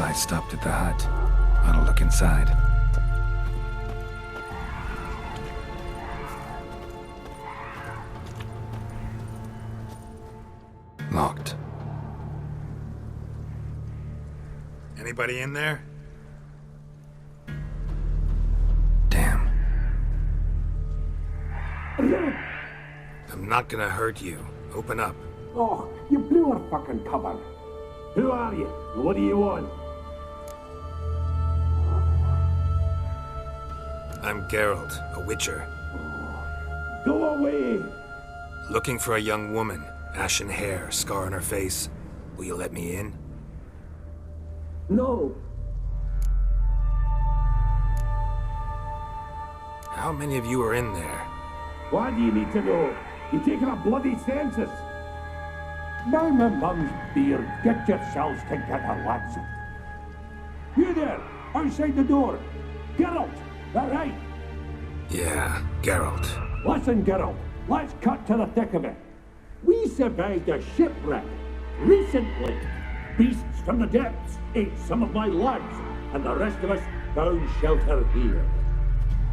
I stopped at the hut. I'll look inside. Locked. Anybody in there? Damn. I'm not gonna hurt you. Open up. Oh, you blew our fucking cover. Who are you? What do you want? I'm Geralt, a witcher. Go away! Looking for a young woman. Ashen hair, scar on her face. Will you let me in? No. How many of you are in there? Why do you need to know? You're taking a bloody census. By my mum's beard, get yourselves together, lads. You there, outside the door. Geralt, that right? Yeah, Geralt. Listen, Geralt, let's cut to the thick of it. We survived a shipwreck recently. Beasts from the depths ate some of my lads, and the rest of us found shelter here.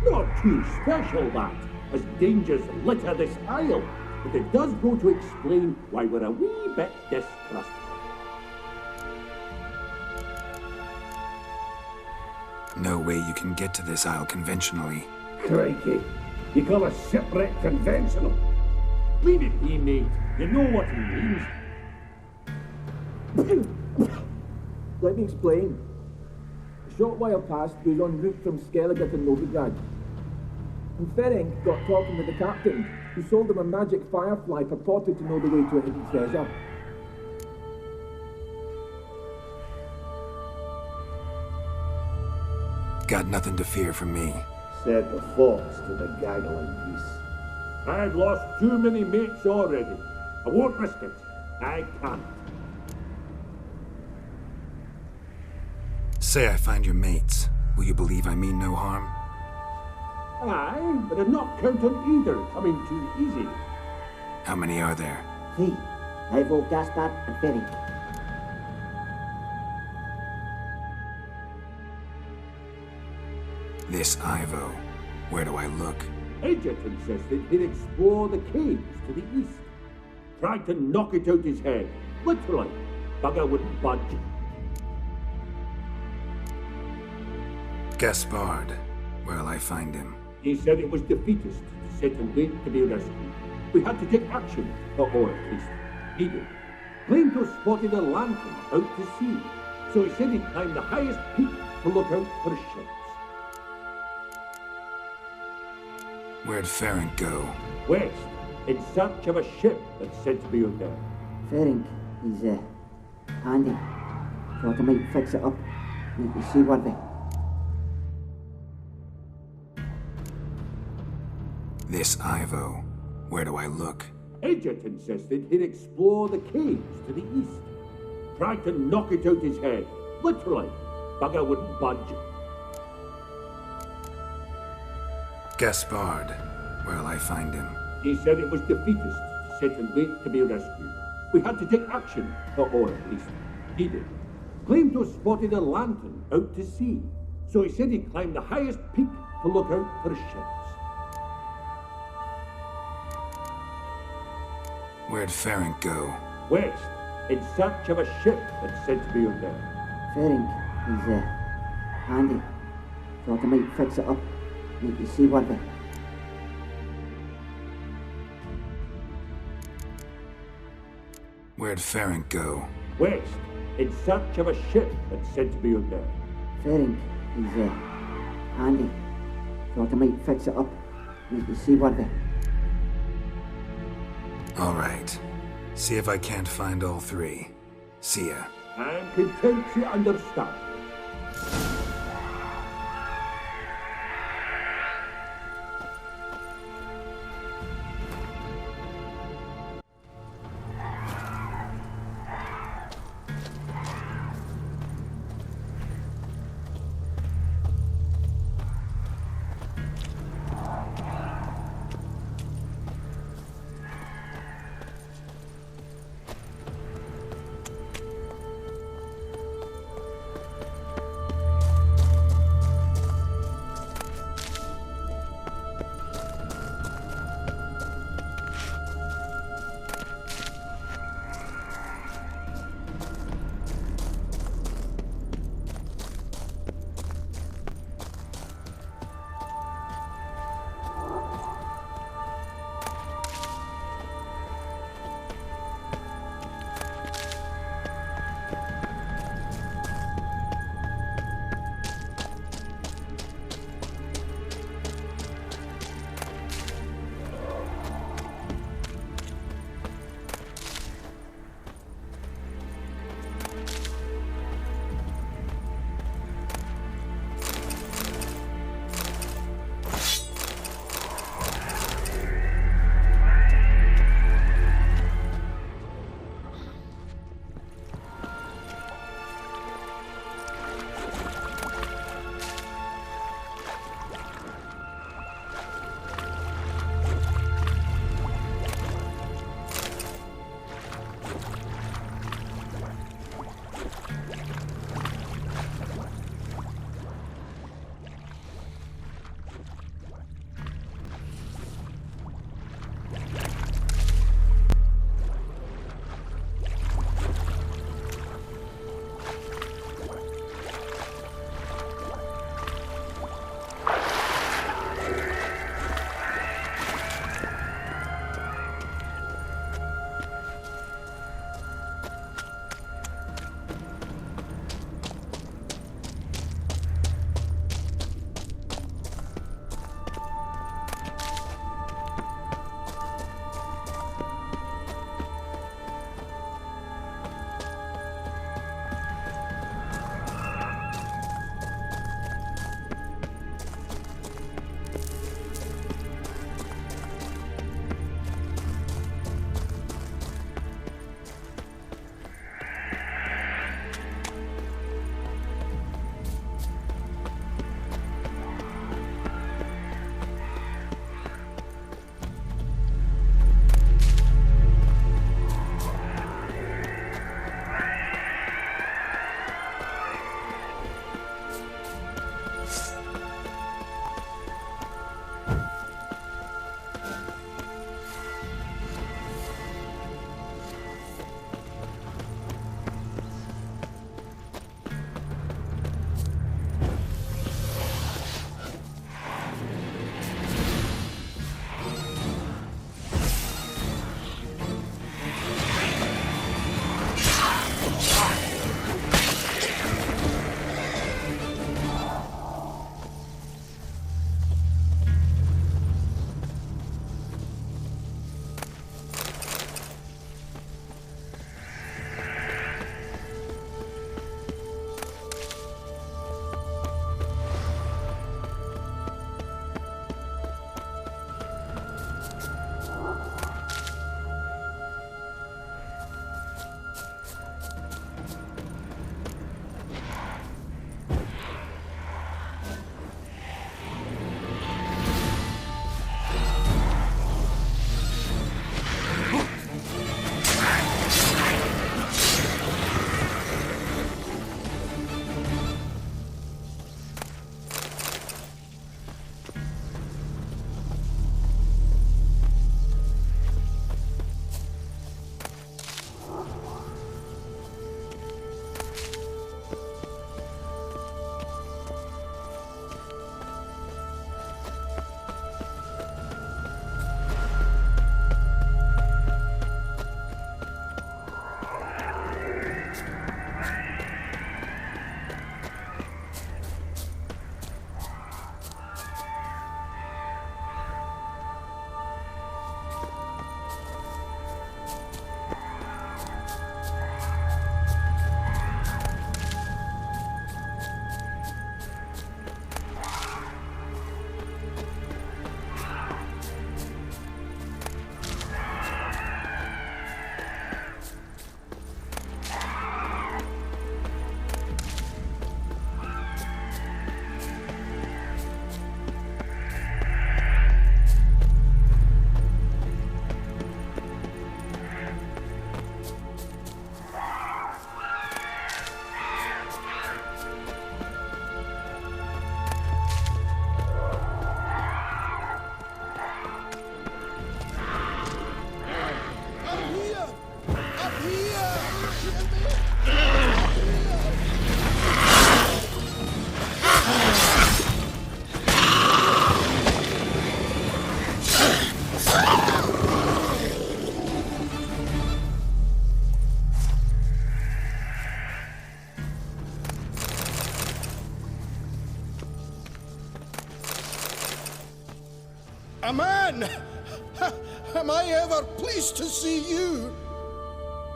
Not too special, that, as dangers litter this isle, but it does go to explain why we're a wee bit distrustful. No way you can get to this isle conventionally. Crikey, you call a shipwreck conventional? Leave it be, mate. You know what he means. Let me explain. A short while past, we was en route from Skellige to Novigrad. And Ferenc got talking with the captain, who sold him a magic firefly purported to know the way to a hidden treasure. Got nothing to fear from me. Said the fox to the gaggling geese. I've lost too many mates already. I won't risk it. I can't. Say I find your mates. Will you believe I mean no harm? Aye, but I'd not count on either coming too easy. How many are there? 3. Ivo, Gaspard, and Ferenc. This Ivo. Where do I look? Agent insisted he'd explore the caves to the east. Tried to knock it out his head. Literally. Bugger wouldn't budge. Gaspard. Where'll I find him? He said it was defeatist to sit and wait to be rescued. We had to take action, or at least he did. Claimed to have spotted a lantern out to sea, so he said he'd climb the highest peak to look out for ships. Where'd Ferenc go? West, in search of a ship that's said to be out there. Ferenc, he's, handy. Thought I might fix it up. Make it seaworthy. This Ivo. Where do I look? Agent insisted he'd explore the caves to the east. Tried to knock it out his head. Literally. Bugger wouldn't budge. Gaspard. Where'll I find him? He said it was defeatist to sit and wait to be rescued. We had to take action, or at least he did. Claimed to have spotted a lantern out to sea, so he said he'd climb the highest peak to look out for ships. Where'd Ferenc go? West, in search of a ship that's said to be on there. Ferenc, he's handy. Thought I might fix it up, make you seaworthy. Where'd Ferenc go? West, in search of a ship that's said to be on there. Ferenc, he's handy. Thought I might fix it up, make you seaworthy. All right. See if I can't find all three. See ya. I'm content to understand. A man! Am I ever pleased to see you?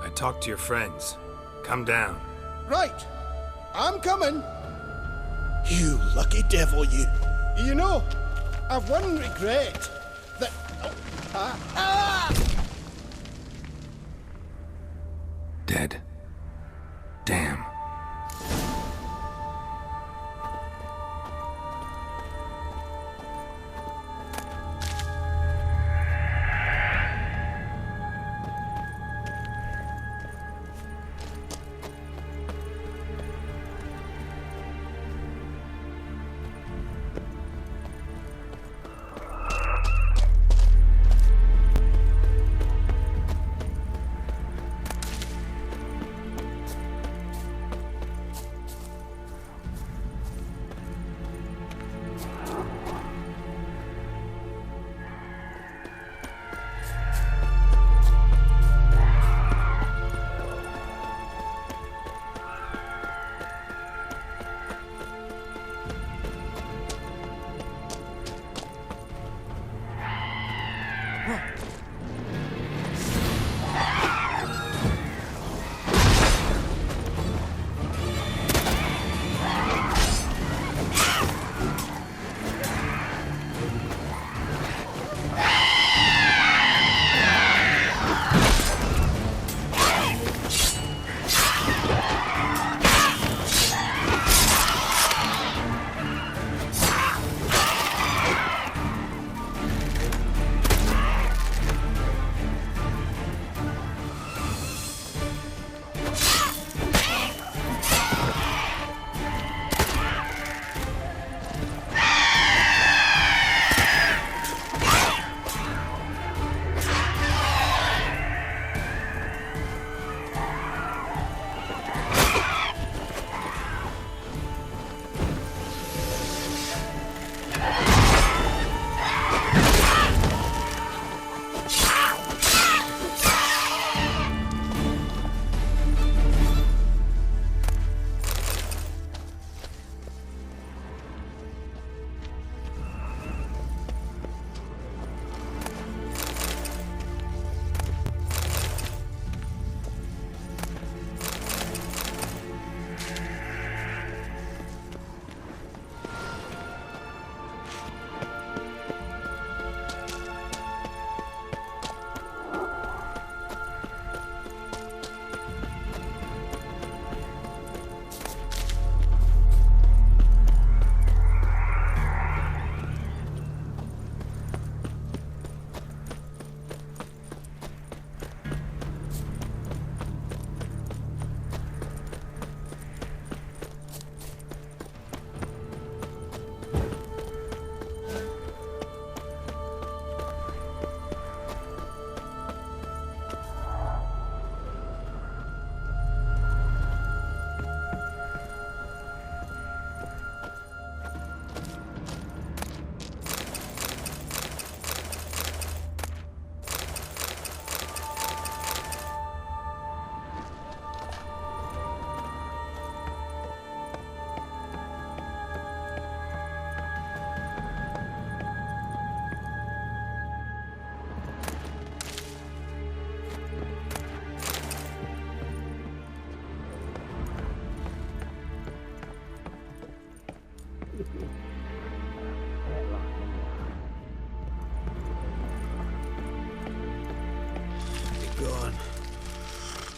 I talked to your friends. Come down. Right. I'm coming. You lucky devil, you. You know, I've one regret. That... Dead. Damn.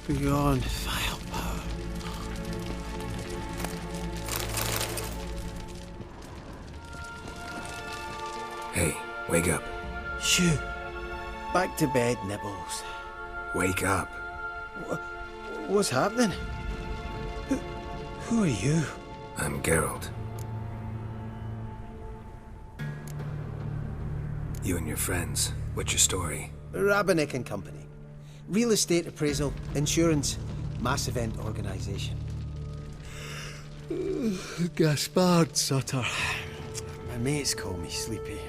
Beyond firepower. Hey, wake up. Shoo. Back to bed, Nibbles. Wake up. What's happening? Who are you? I'm Geralt. You and your friends, what's your story? Rabbinick and Company. Real estate appraisal, insurance, mass event organisation. Gaspard Sutter. My mates call me Sleepy.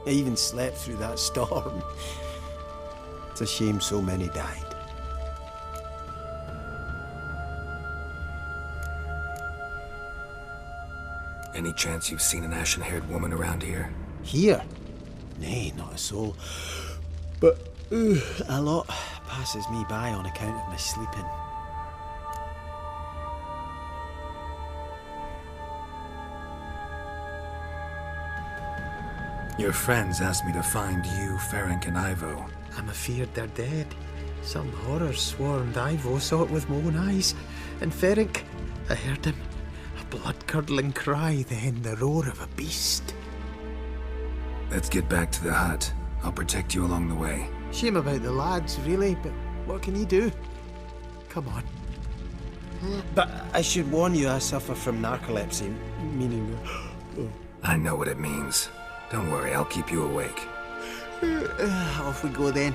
I even slept through that storm. It's a shame so many died. Any chance you've seen an ashen-haired woman around here? Here? Nay, not a soul. But a lot passes me by on account of my sleeping. Your friends asked me to find you, Ferenc, and Ivo. I'm afeard they're dead. Some horror swarmed Ivo, saw it with my own eyes. And Ferenc, I heard him. A blood-curdling cry, then the roar of a beast. Let's get back to the hut. I'll protect you along the way. Shame about the lads, really, but what can you do? Come on. But I should warn you, I suffer from narcolepsy, meaning... I know what it means. Don't worry, I'll keep you awake. Off we go then.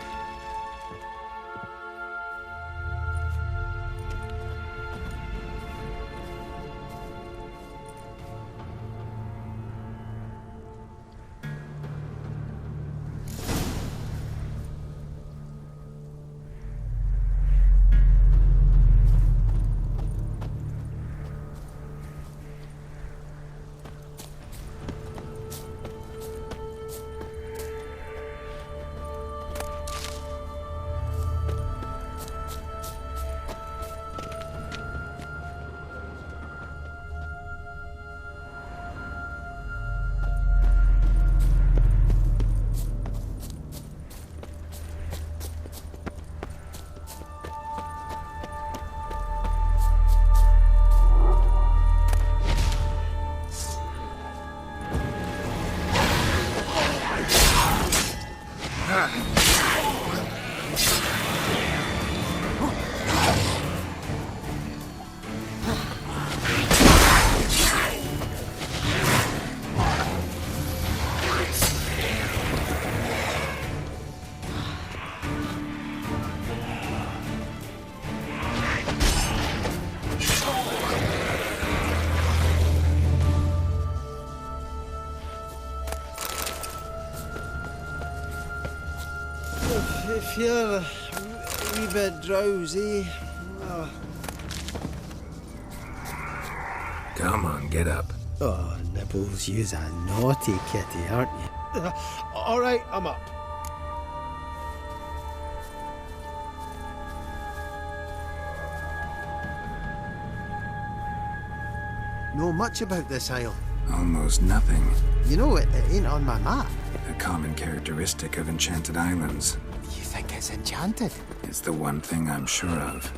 If you're a wee bit drowsy... Come on, get up. Oh, Nibbles, you's a naughty kitty, aren't you? All right, I'm up. Know much about this isle? Almost nothing. You know, it ain't on my map. A common characteristic of enchanted islands. You think it's enchanted? It's the one thing I'm sure of.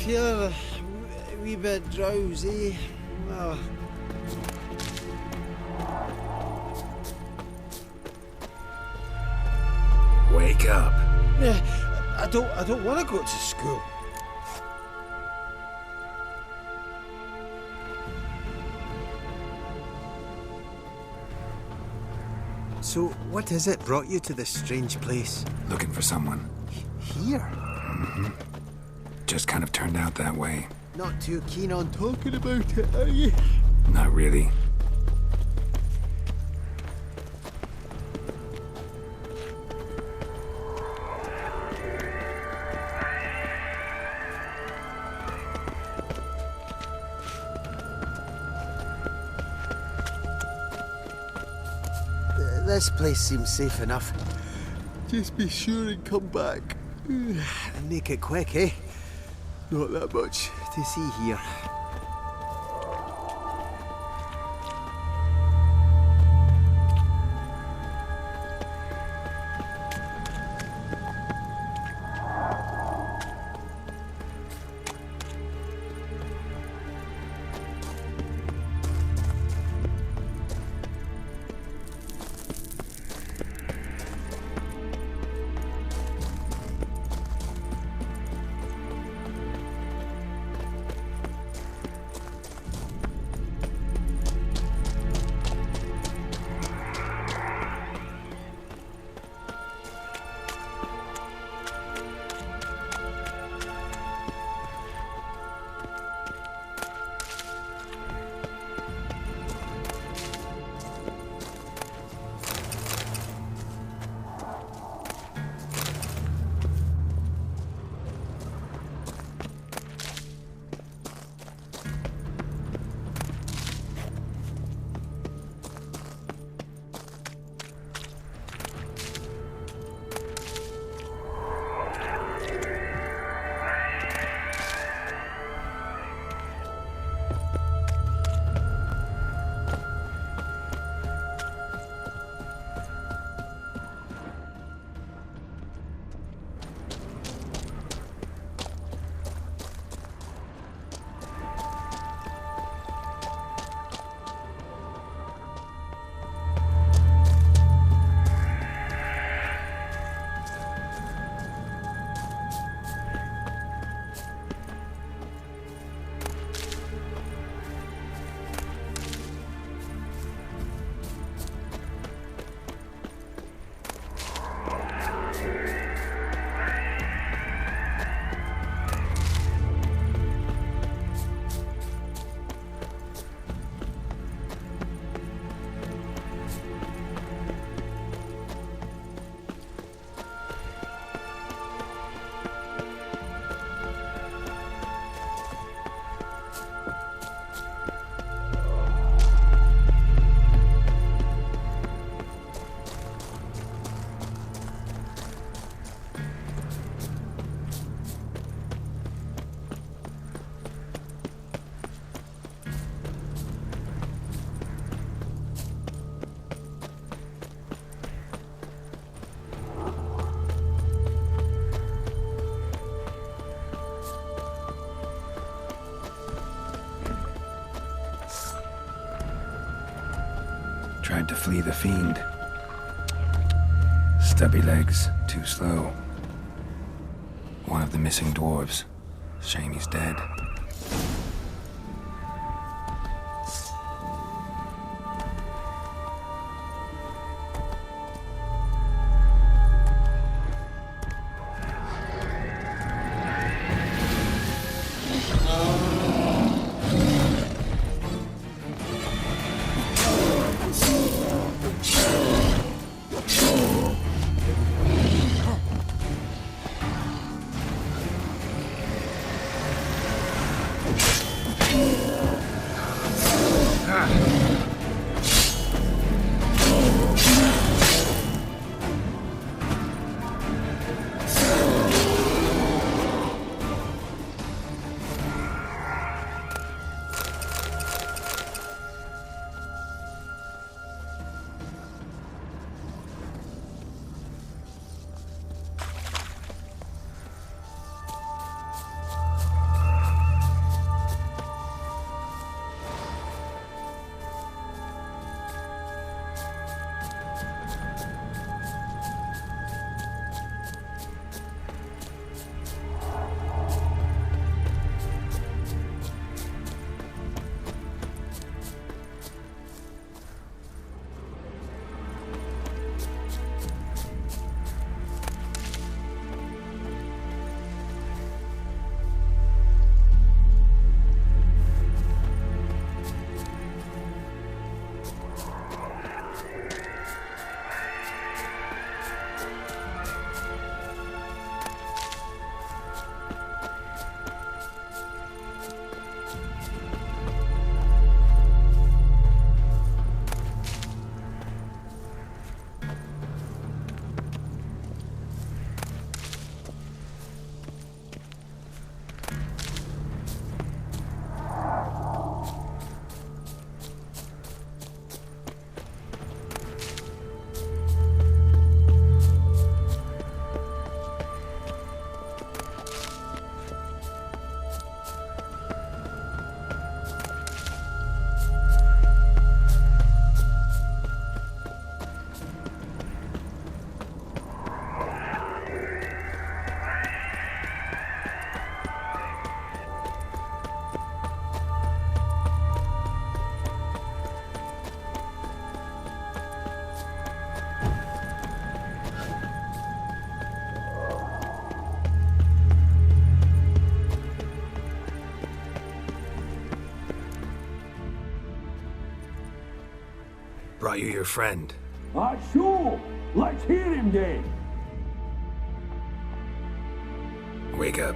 feeling a wee bit drowsy. Oh. Wake up. I don't want to go to school. So, what is it brought you to this strange place? Looking for someone. Here? Just kind of turned out that way. Not too keen on talking about it, are you? Not really. This place seems safe enough. Just be sure and come back. And make it quick, eh? Not that much to see here. Tried to flee the fiend. Stubby legs, too slow. One of the missing dwarves. Shame he's dead. brought you your friend. Sure. Let's hear him then. Wake up.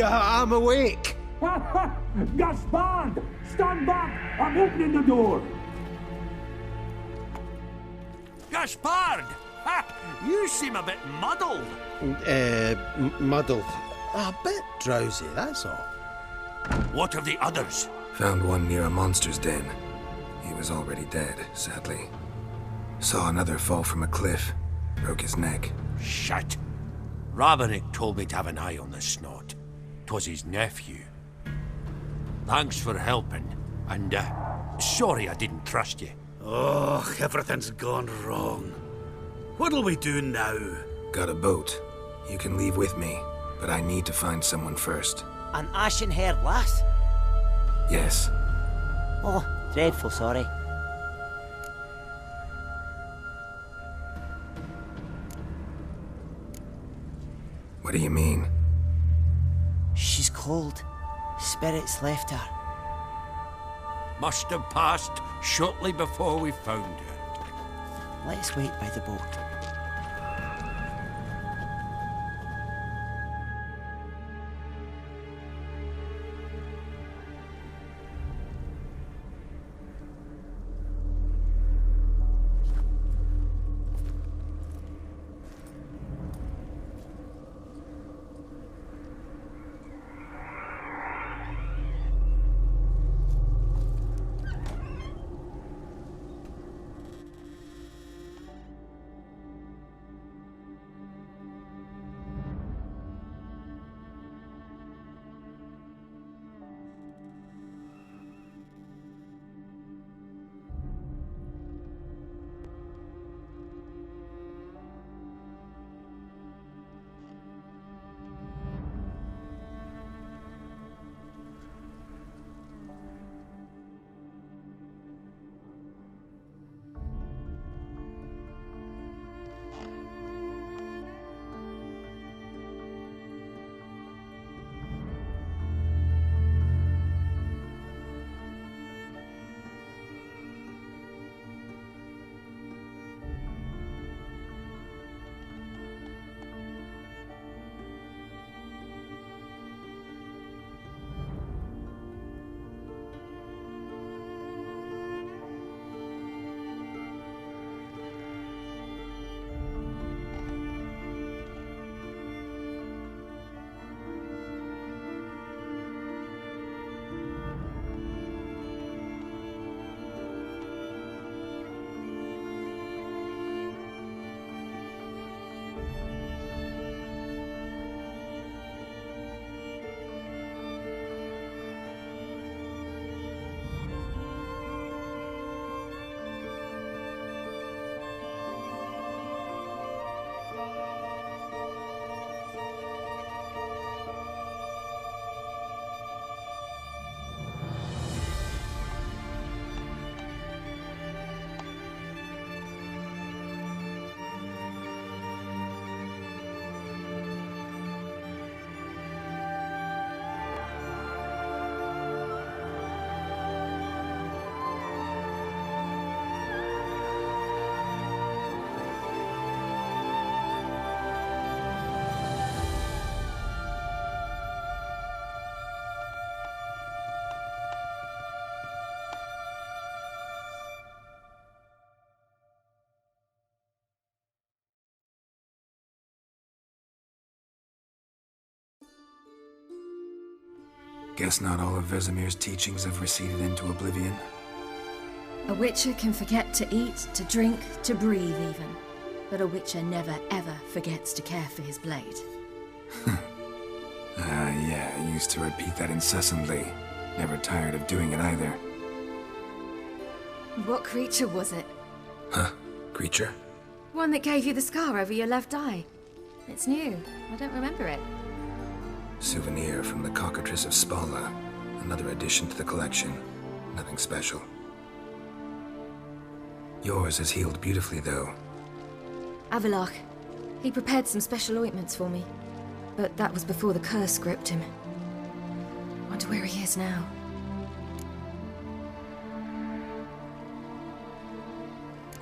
I'm awake. Gaspard! Stand back! I'm opening the door! Gaspard! You seem a bit muddled. Muddled. A bit drowsy, that's all. What of the others? Found one near a monster's den. He was already dead, sadly. Saw another fall from a cliff. Broke his neck. Shit. Ravenick told me to have an eye on the snot. 'Twas his nephew. Thanks for helping, and sorry I didn't trust you. Oh, everything's gone wrong. What'll we do now? Got a boat. You can leave with me, but I need to find someone first. An ashen-haired lass? Yes. Oh, dreadful sorry. What do you mean? She's cold. Spirits left her. Must have passed shortly before we found her. Let's wait by the boat. Guess not all of Vesemir's teachings have receded into oblivion. A witcher can forget to eat, to drink, to breathe even. But a witcher never ever forgets to care for his blade. Yeah, I used to repeat that incessantly. Never tired of doing it either. What creature was it? Huh? Creature? One that gave you the scar over your left eye. It's new. I don't remember it. Souvenir from the cockatrice of Spala. Another addition to the collection. Nothing special. Yours has healed beautifully, though. Avalach. He prepared some special ointments for me. But that was before the curse gripped him. Wonder where he is now.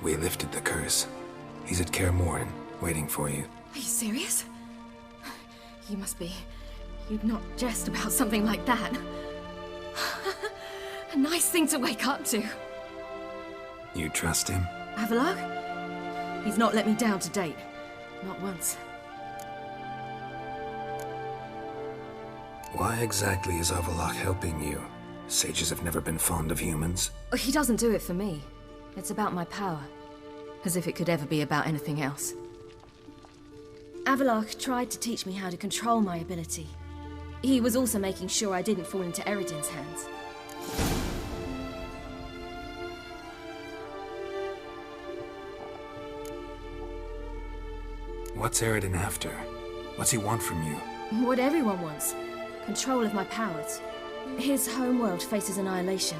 We lifted the curse. He's at Kaer Morhen, waiting for you. Are you serious? You must be. You'd not jest about something like that. A nice thing to wake up to. You trust him? Avallac'h? He's not let me down to date. Not once. Why exactly is Avallac'h helping you? Sages have never been fond of humans. He doesn't do it for me. It's about my power. As if it could ever be about anything else. Avallac'h tried to teach me how to control my ability. He was also making sure I didn't fall into Eredin's hands. What's Eredin after? What's he want from you? What everyone wants. Control of my powers. His homeworld faces annihilation.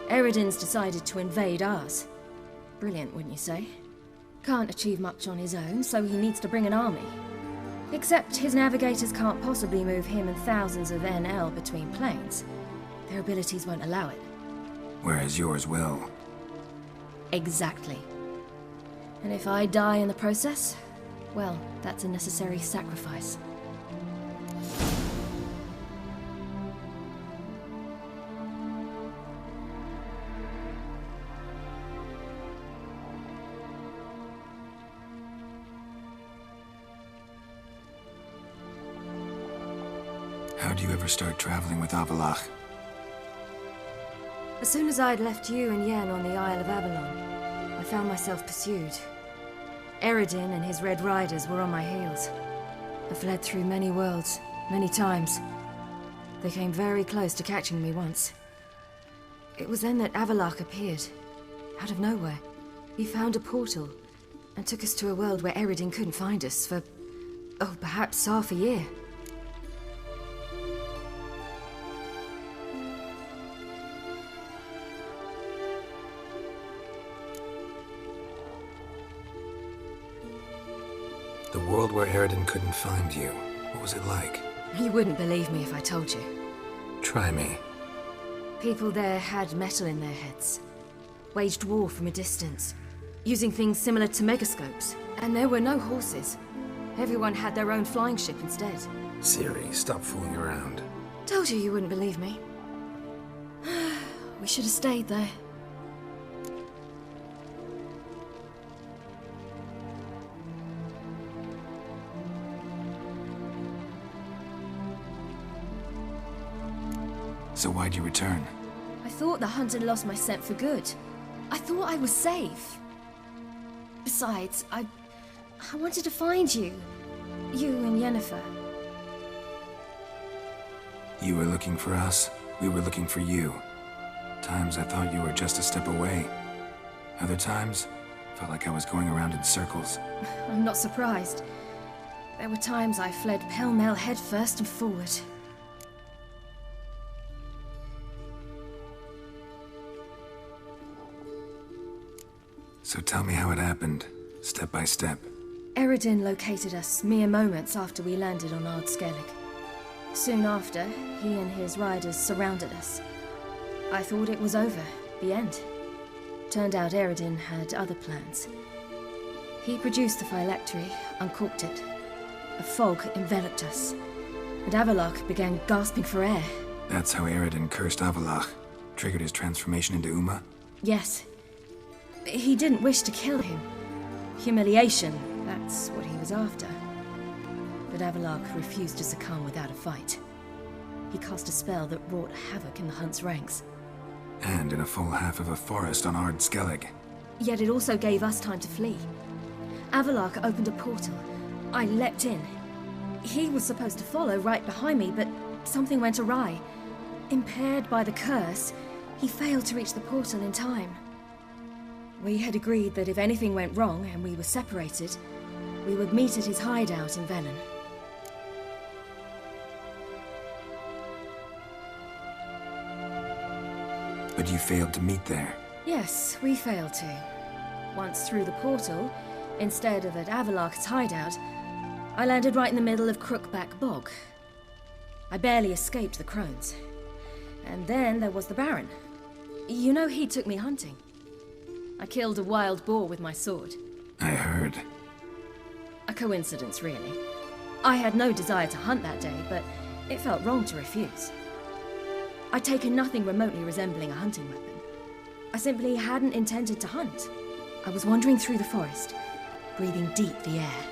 Eredin's decided to invade ours. Brilliant, wouldn't you say? Can't achieve much on his own, so he needs to bring an army. Except his navigators can't possibly move him and thousands of NL between planes. Their abilities won't allow it. Whereas yours will. Exactly. And if I die in the process, well, that's a necessary sacrifice. How'd you ever start traveling with Avallac'h? As soon as I'd left you and Yen on the Isle of Avalon, I found myself pursued. Eredin and his Red Riders were on my heels. I fled through many worlds, many times. They came very close to catching me once. It was then that Avallac'h appeared, out of nowhere. He found a portal, and took us to a world where Eredin couldn't find us for, oh, perhaps half a year. The world where Eredin couldn't find you. What was it like? You wouldn't believe me if I told you. Try me. People there had metal in their heads. Waged war from a distance. Using things similar to megascopes. And there were no horses. Everyone had their own flying ship instead. Ciri, stop fooling around. Told you you wouldn't believe me. We should have stayed there. So why'd you return? I thought the hunt had lost my scent for good. I thought I was safe. Besides, I wanted to find you. You and Yennefer. You were looking for us. We were looking for you. Times I thought you were just a step away. Other times, felt like I was going around in circles. I'm not surprised. There were times I fled pell-mell headfirst and forward. So tell me how it happened, step by step. Eredin located us mere moments after we landed on Ard Skellig. Soon after, he and his riders surrounded us. I thought it was over, the end. Turned out Eredin had other plans. He produced the phylactery, uncorked it. A fog enveloped us, and Avallac'h began gasping for air. That's how Eredin cursed Avallac'h, triggered his transformation into Uma? Yes. He didn't wish to kill him. Humiliation, that's what he was after. But Avallac'h refused to succumb without a fight. He cast a spell that wrought havoc in the Hunt's ranks. And in a full half of a forest on Ard Skellig. Yet it also gave us time to flee. Avallac'h opened a portal. I leapt in. He was supposed to follow right behind me, but something went awry. Impaired by the curse, he failed to reach the portal in time. We had agreed that if anything went wrong and we were separated, we would meet at his hideout in Velen. But you failed to meet there. Yes, we failed to. Once through the portal, instead of at Avallac'h's hideout, I landed right in the middle of Crookback Bog. I barely escaped the crones. And then there was the Baron. You know, he took me hunting. I killed a wild boar with my sword. I heard. A coincidence, really. I had no desire to hunt that day, but it felt wrong to refuse. I'd taken nothing remotely resembling a hunting weapon. I simply hadn't intended to hunt. I was wandering through the forest, breathing deep the air.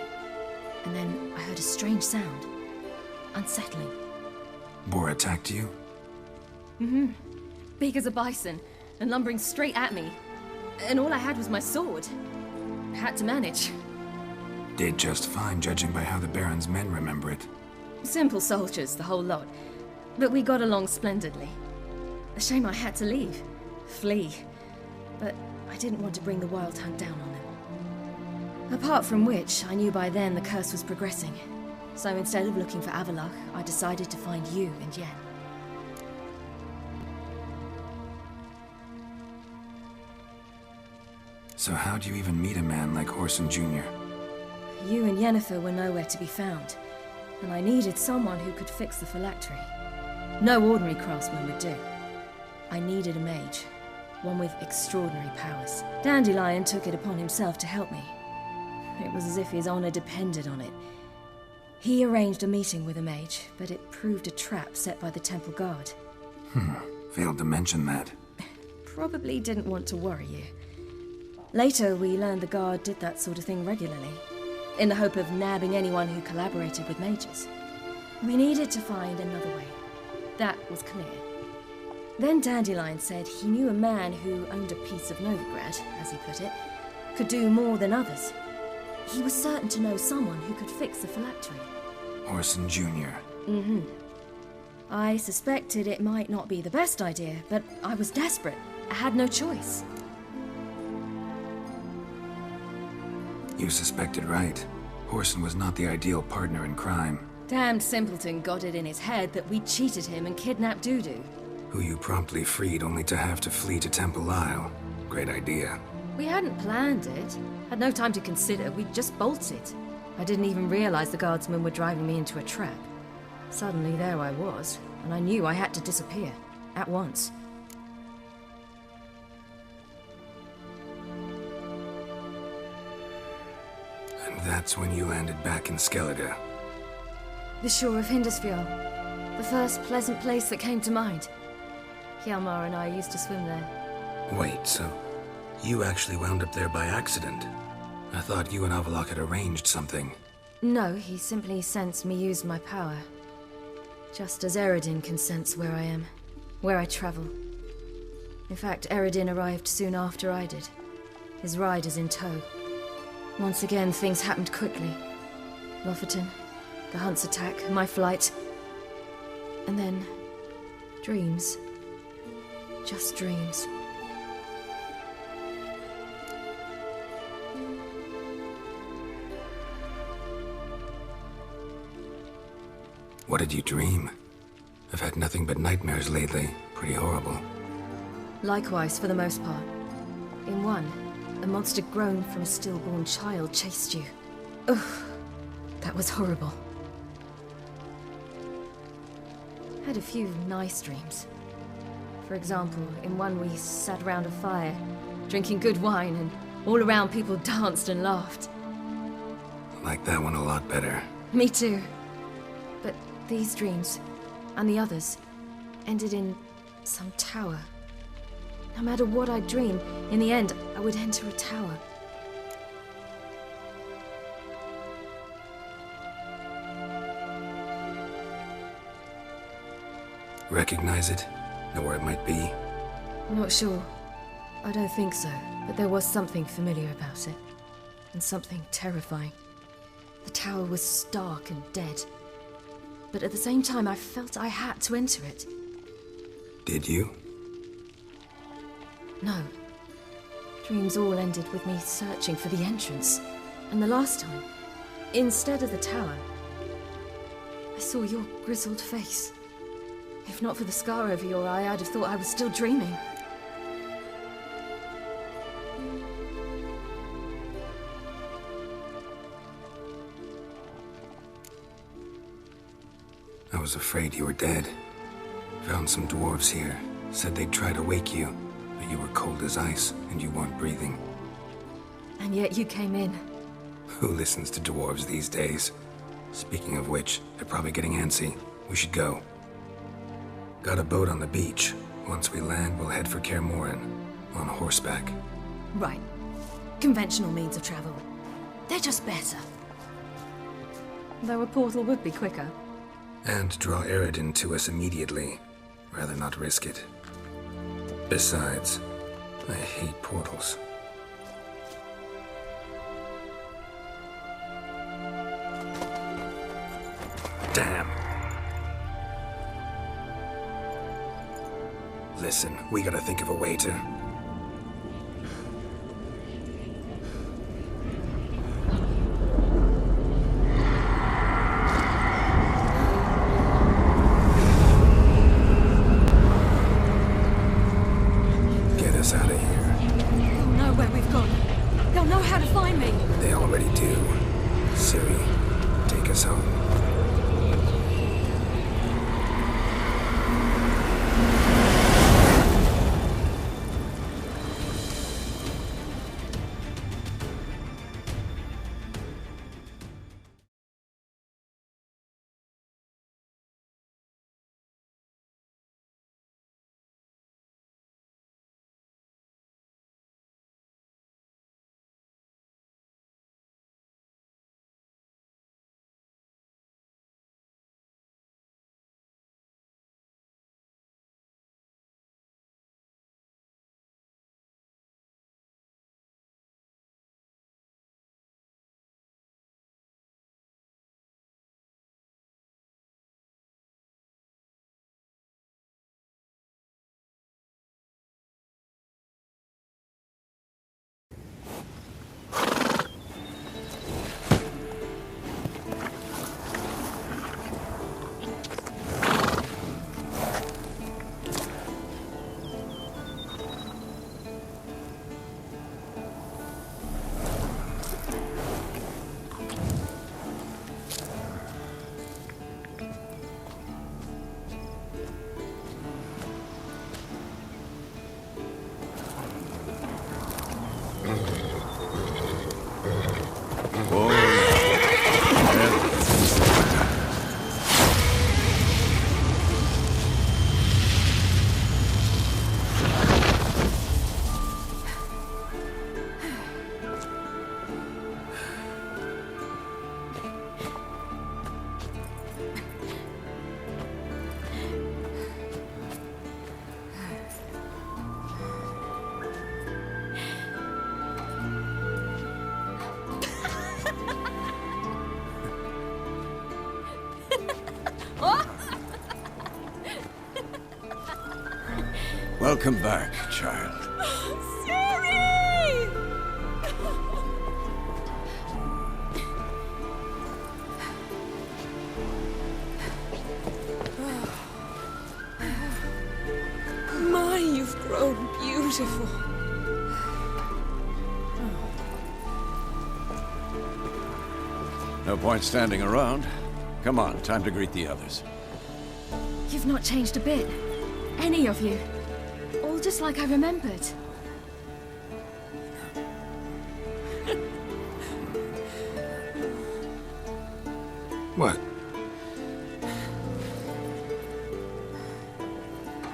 And then I heard a strange sound. Unsettling. Boar attacked you? Mm-hmm. Big as a bison, and lumbering straight at me. And all I had was my sword. Had to manage. Did just fine, judging by how the Baron's men remember it. Simple soldiers, the whole lot. But we got along splendidly. A shame I had to leave. Flee. But I didn't want to bring the wild hunt down on them. Apart from which, I knew by then the curse was progressing. So instead of looking for Avallac'h, I decided to find you and Yen. So how'd you even meet a man like Whoreson Jr.? You and Yennefer were nowhere to be found, and I needed someone who could fix the phylactery. No ordinary craftsman would do. I needed a mage, one with extraordinary powers. Dandelion took it upon himself to help me. It was as if his honor depended on it. He arranged a meeting with a mage, but it proved a trap set by the temple guard. Failed to mention that. Probably didn't want to worry you. Later, we learned the guard did that sort of thing regularly, in the hope of nabbing anyone who collaborated with mages. We needed to find another way. That was clear. Then Dandelion said he knew a man who owned a piece of Novigrad, as he put it, could do more than others. He was certain to know someone who could fix the phylactery. Whoreson Jr. Mm-hmm. I suspected it might not be the best idea, but I was desperate. I had no choice. You suspected right. Whoreson was not the ideal partner in crime. Damned simpleton got it in his head that we cheated him and kidnapped Dudu. Who you promptly freed only to have to flee to Temple Isle. Great idea. We hadn't planned it. Had no time to consider. We just bolted. I didn't even realize the guardsmen were driving me into a trap. Suddenly there I was, and I knew I had to disappear. At once. And that's when you landed back in Skellige. The shore of Hindisfjord. The first pleasant place that came to mind. Hjalmar and I used to swim there. Wait, so you actually wound up there by accident? I thought you and Avallac'h had arranged something. No, he simply sensed me use my power. Just as Eredin can sense where I am, where I travel. In fact, Eredin arrived soon after I did. His riders in tow. Once again, things happened quickly. Lofoten, the hunt's attack, my flight. And then, dreams. Just dreams. What did you dream? I've had nothing but nightmares lately. Pretty horrible. Likewise, for the most part. In one, a monster grown from a stillborn child chased you. Ugh, that was horrible. Had a few nice dreams. For example, in one we sat around a fire, drinking good wine, and all around people danced and laughed. Like that one a lot better. Me too. But these dreams, and the others, ended in some tower. No matter what I dream, in the end, I would enter a tower. Recognize it? Know where it might be? Not sure. I don't think so, but there was something familiar about it. And something terrifying. The tower was stark and dead. But at the same time, I felt I had to enter it. Did you? No. Dreams all ended with me searching for the entrance. And the last time, instead of the tower, I saw your grizzled face. If not for the scar over your eye, I'd have thought I was still dreaming. I was afraid you were dead. Found some dwarves here. Said they'd try to wake you, but you were cold as ice and you weren't breathing. And yet you came in. Who listens to dwarves these days? Speaking of which, they're probably getting antsy. We should go. Got a boat on the beach. Once we land, we'll head for Kaer Morhen. On horseback. Right. Conventional means of travel. They're just better. Though a portal would be quicker. And draw Eredin to us immediately. Rather not risk it. Besides, I hate portals. Damn. Listen, we gotta think of a way to... get us out of here. They'll know where we've gone. They'll know how to find me. They already do. Ciri, take us home. Welcome back, child. Ciri! My, you've grown beautiful. No point standing around. Come on, time to greet the others. You've not changed a bit. Any of you. All just like I remembered. What?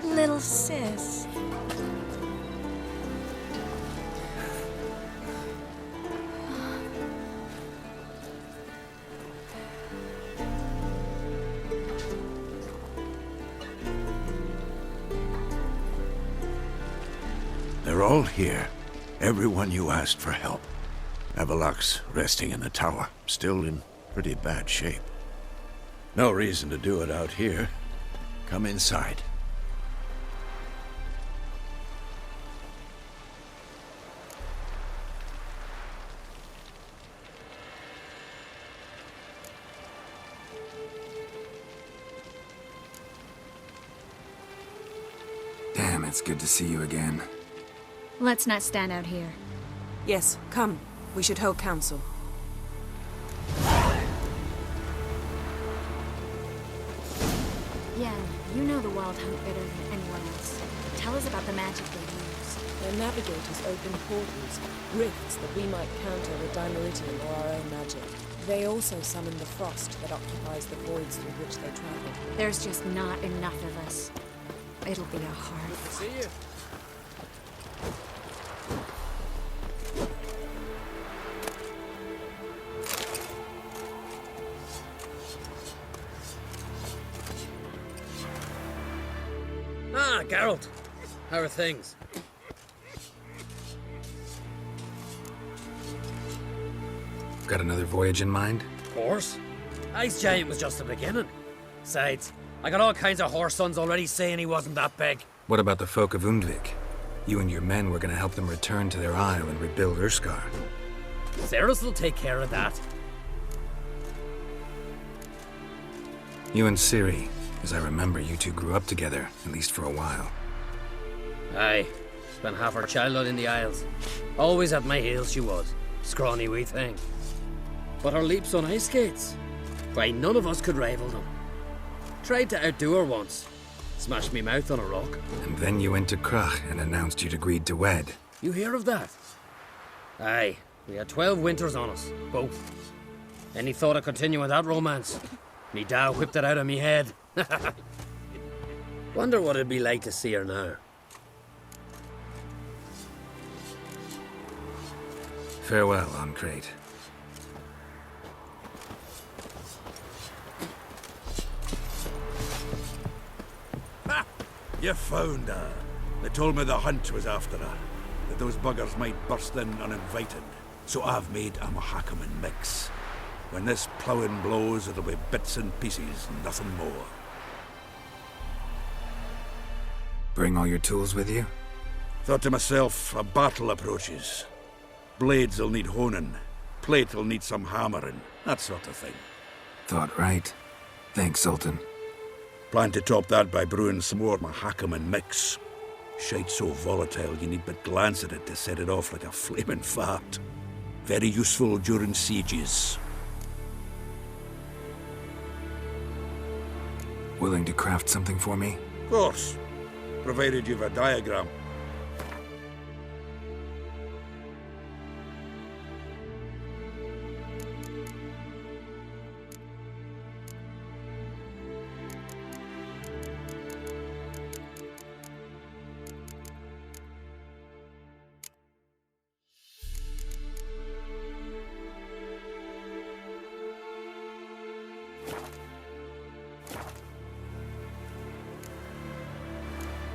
Little sis. They're all here. Everyone you asked for help. Avalok's resting in the tower, still in pretty bad shape. No reason to do it out here. Come inside. Damn, it's good to see you again. Let's not stand out here. Yes, come. We should hold council. Yeah, you know the Wild Hunt better than anyone else. Tell us about the magic they use. Their navigators open portals, rifts that we might counter with Dimeritium or our own magic. They also summon the frost that occupies the voids through which they travel. There's just not enough of us. It'll be a hard See you. Ah, Geralt. How are things? Got another voyage in mind? Of course. Ice Giant was just the beginning. Besides, I got all kinds of horse sons already saying he wasn't that big. What about the folk of Undvik? You and your men were gonna help them return to their isle and rebuild Urskar. Ceres will take care of that. You and Ciri, as I remember, you two grew up together, at least for a while. Aye. Spent half her childhood in the Isles. Always at my heels she was. Scrawny wee thing. But her leaps on ice skates? Why, none of us could rival them. Tried to outdo her once. Smashed me mouth on a rock. And then you went to Krach and announced you'd agreed to wed. You hear of that? Aye. We had 12 winters on us, both. Any thought of continuing that romance? Me da whipped it out of me head. Wonder what it'd be like to see her now. Farewell, Ancrate. Ha! You found her. They told me the hunt was after her, that those buggers might burst in uninvited. So I've made a Mahakaman mix. When this ploughing blows, it'll be bits and pieces, nothing more. Bring all your tools with you? Thought to myself, a battle approaches. Blades will need honing, plate will need some hammering, that sort of thing. Thought right. Thanks, Sultan. Plan to top that by brewing some more Mahakaman mix. Shite so volatile you need but glance at it to set it off like a flaming fart. Very useful during sieges. Willing to craft something for me? Of course, provided you've a diagram.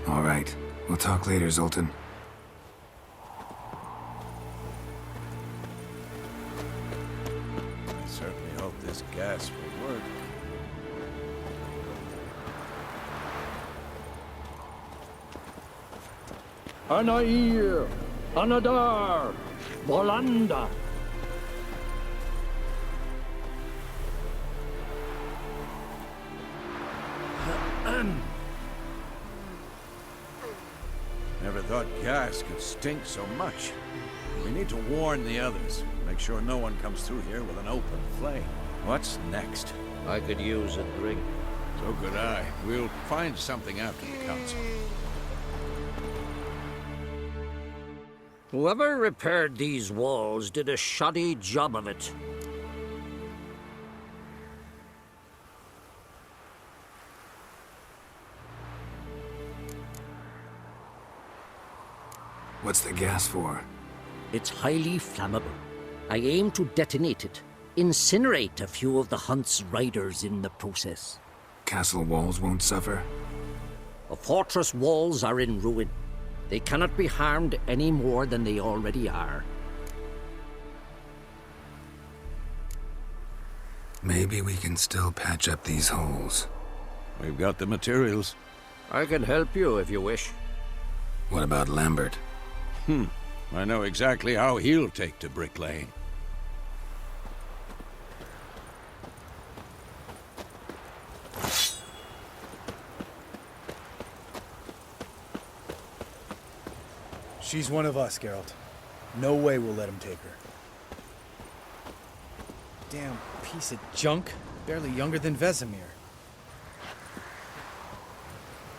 All right. We'll talk later, Zoltan. I certainly hope this gas will work. Anair, Anadar, Bolanda. Never thought gas could stink so much. We need to warn the others. Make sure no one comes through here with an open flame. What's next? I could use a drink. So could I. We'll find something after the council. Whoever repaired these walls did a shoddy job of it. What's the gas for? It's highly flammable. I aim to detonate it. Incinerate a few of the hunt's riders in the process. Castle walls won't suffer? The fortress walls are in ruin. They cannot be harmed any more than they already are. Maybe we can still patch up these holes. We've got the materials. I can help you if you wish. What about Lambert? I know exactly how he'll take to bricklaying. She's one of us, Geralt. No way we'll let him take her. Damn piece of junk. Barely younger than Vesemir.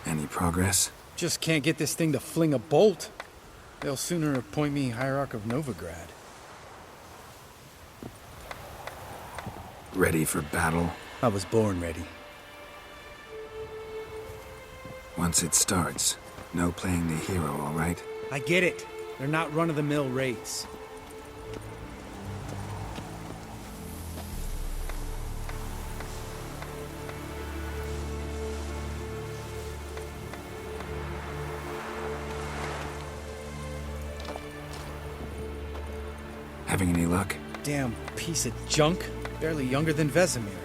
Any progress? Just can't get this thing to fling a bolt. They'll sooner appoint me Hierarch of Novigrad. Ready for battle? I was born ready. Once it starts, no playing the hero, all right? I get it. They're not run-of-the-mill wraiths. Having any luck? Damn piece of junk. Barely younger than Vesemir.